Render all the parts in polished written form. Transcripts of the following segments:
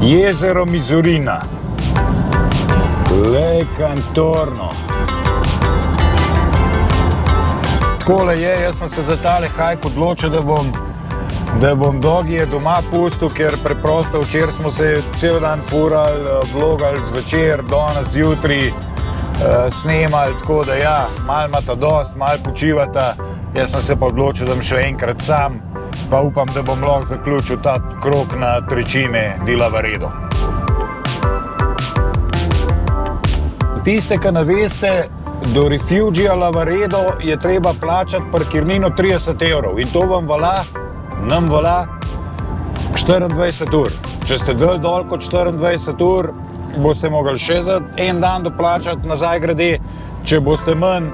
Jezero Mizurina. Le Cantorno. Takole je, jaz sem se za tale hajk odločil, da bom dogije doma pustil, ker preprosto včeraj smo se cel dan furali, vlogali zvečer, danes zjutraj snemali, tako da ja, malo imata dost, malo počivata. Jaz sem se pa odločil, da bom še enkrat sam, pa upam, da bom lahko zaključil ta krog na Trecime di Lavaredo. Tiste, ki ne veste, do Refugija Lavaredo je treba plačati parkirnino 30 € in to vam nam velja 24 ur. Če ste dol kot 24 ur, boste mogli še za en dan doplačati nazaj grede, če boste manj,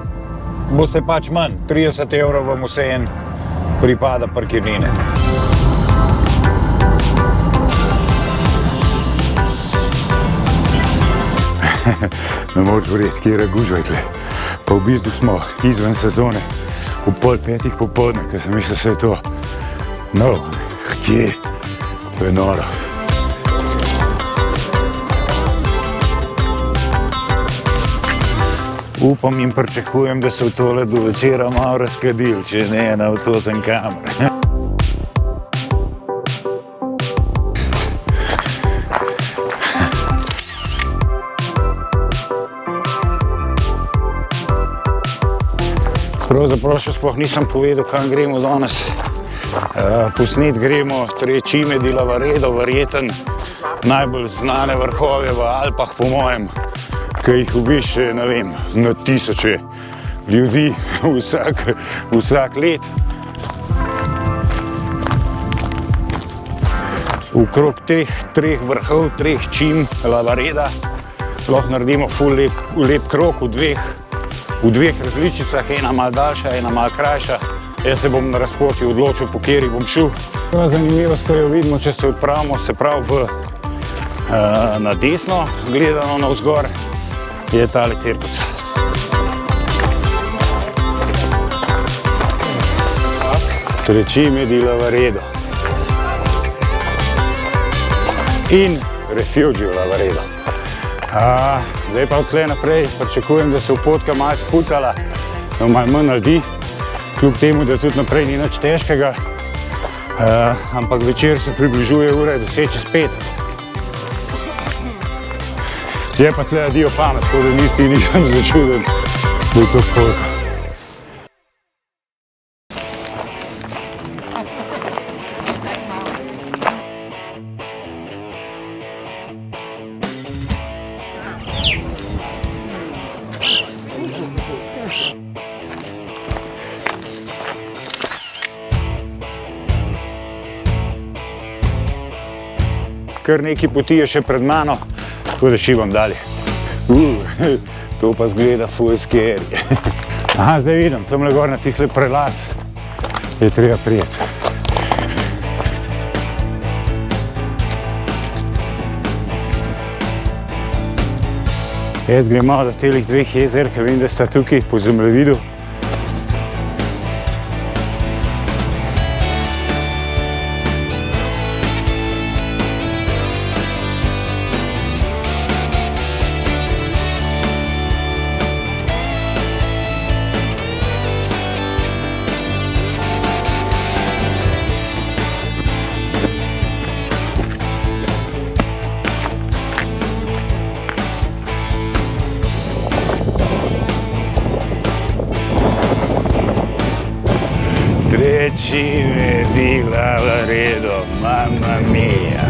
boste pač manj. 30 € vam vseeno pripada parkirnine. Ne moč verjeti, kje je gužva, pa v bistvu smo izven sezone, v 4:30 popoldne, ker sem mislil, da je to no, kje, to je noro. Upam in pričakujem, da se v tole do večera malo razkadil, če ne, na to sem kamer. Pravzaprav še sploh nisem povedal, kam gremo danes. Posnet gremo Trecime di Lavaredo, verjeten najbolj znane vrhove v Alpah, po mojem, ki jih obišče, ne vem, na tisoče ljudi vsak let. Okrog teh treh vrhov, treh čim Lavareda lahko naredimo ful lep krog v dveh različicah, ena malo daljša, ena malo krajša. Jaz se bom na razpoti odločil, po kateri bom šel. Zanimivost, ko jo vidimo, če se odpravimo, se pravi na desno, gledano navzgor, je tale cirkuca. Trecime di Lavaredo. In Refugio Lavaredo. Zdaj pa odtle naprej pričakujem, da se v potka malo spucala, da malo manj naredi, kljub temu, da tudi naprej ni nič težkega, ampak večer se približuje ura 4:50. Je pa tle dio pamet, tako da niti nisem začuden, da je to koliko. Kar nekaj poti je še pred mano, tako da šivam dalje. To pa zgleda ful scary. Aha, zdaj vidim, tamle gor na tisle prelaz je treba prijeti. Jaz grem malo do telih dveh jezer, ker vem, da sta tukaj po zemljevidu. Trecime di Lavaredo, mamma mia!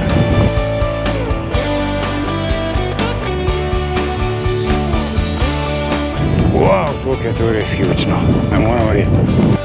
Wow, koliko je to res hivčno, ne moram verjeti.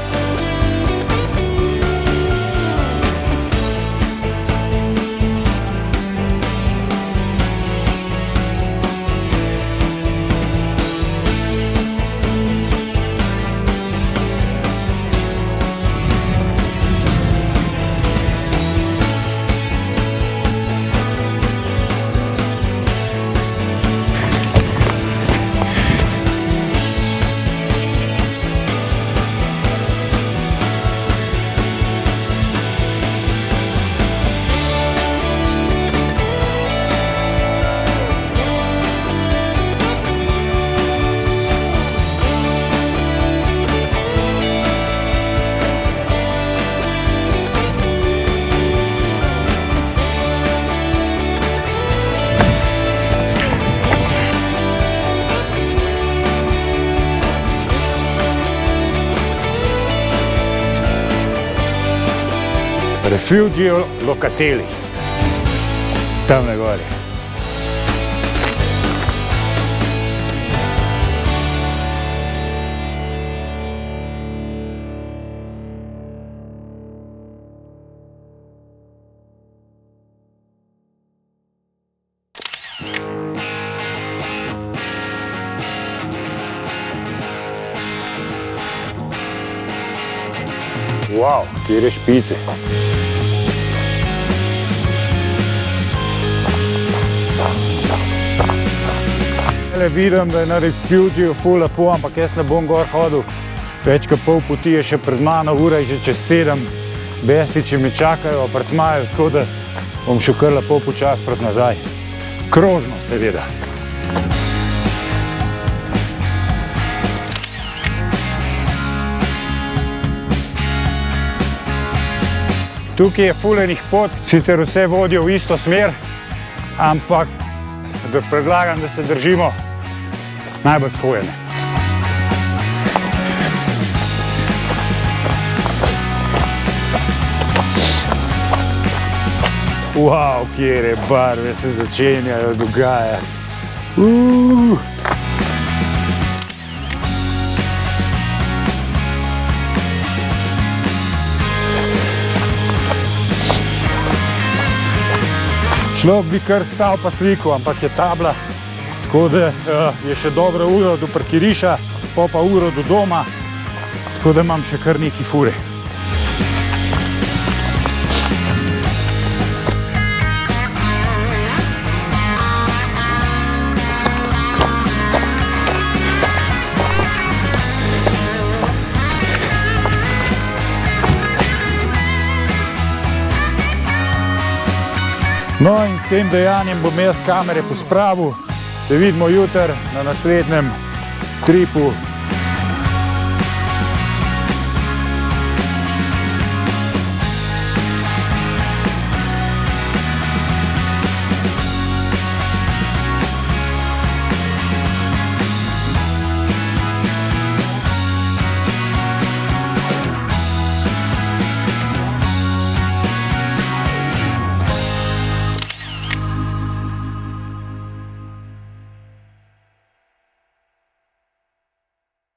Refugio Locatelli. Tam na gori. Wow, kjer špice. Vidim, da je na Refugiju ful lepo, ampak jaz ne bom gor hodil. Več kot pol poti je še pred mano, ura je že čez 7. Bestiči me čakajo, apartmajo, tako da bom šel kar lepo počas proti nazaj. Krožno, seveda. Tukaj je ful enih pot, sicer vse vodijo v isto smer, ampak da predlagam, da se držimo najbolj shojene. Wow, kjere barve se začenjajo dogajati. Človek bi kar stal pa slikal, ampak je tabla, tako da je še dobro uro do parkirišča, pa uro do doma, tako da imam še kar nekaj fure. No in s tem dejanjem bom jaz kamere pospravil. Se vidimo jutri na naslednjem tripu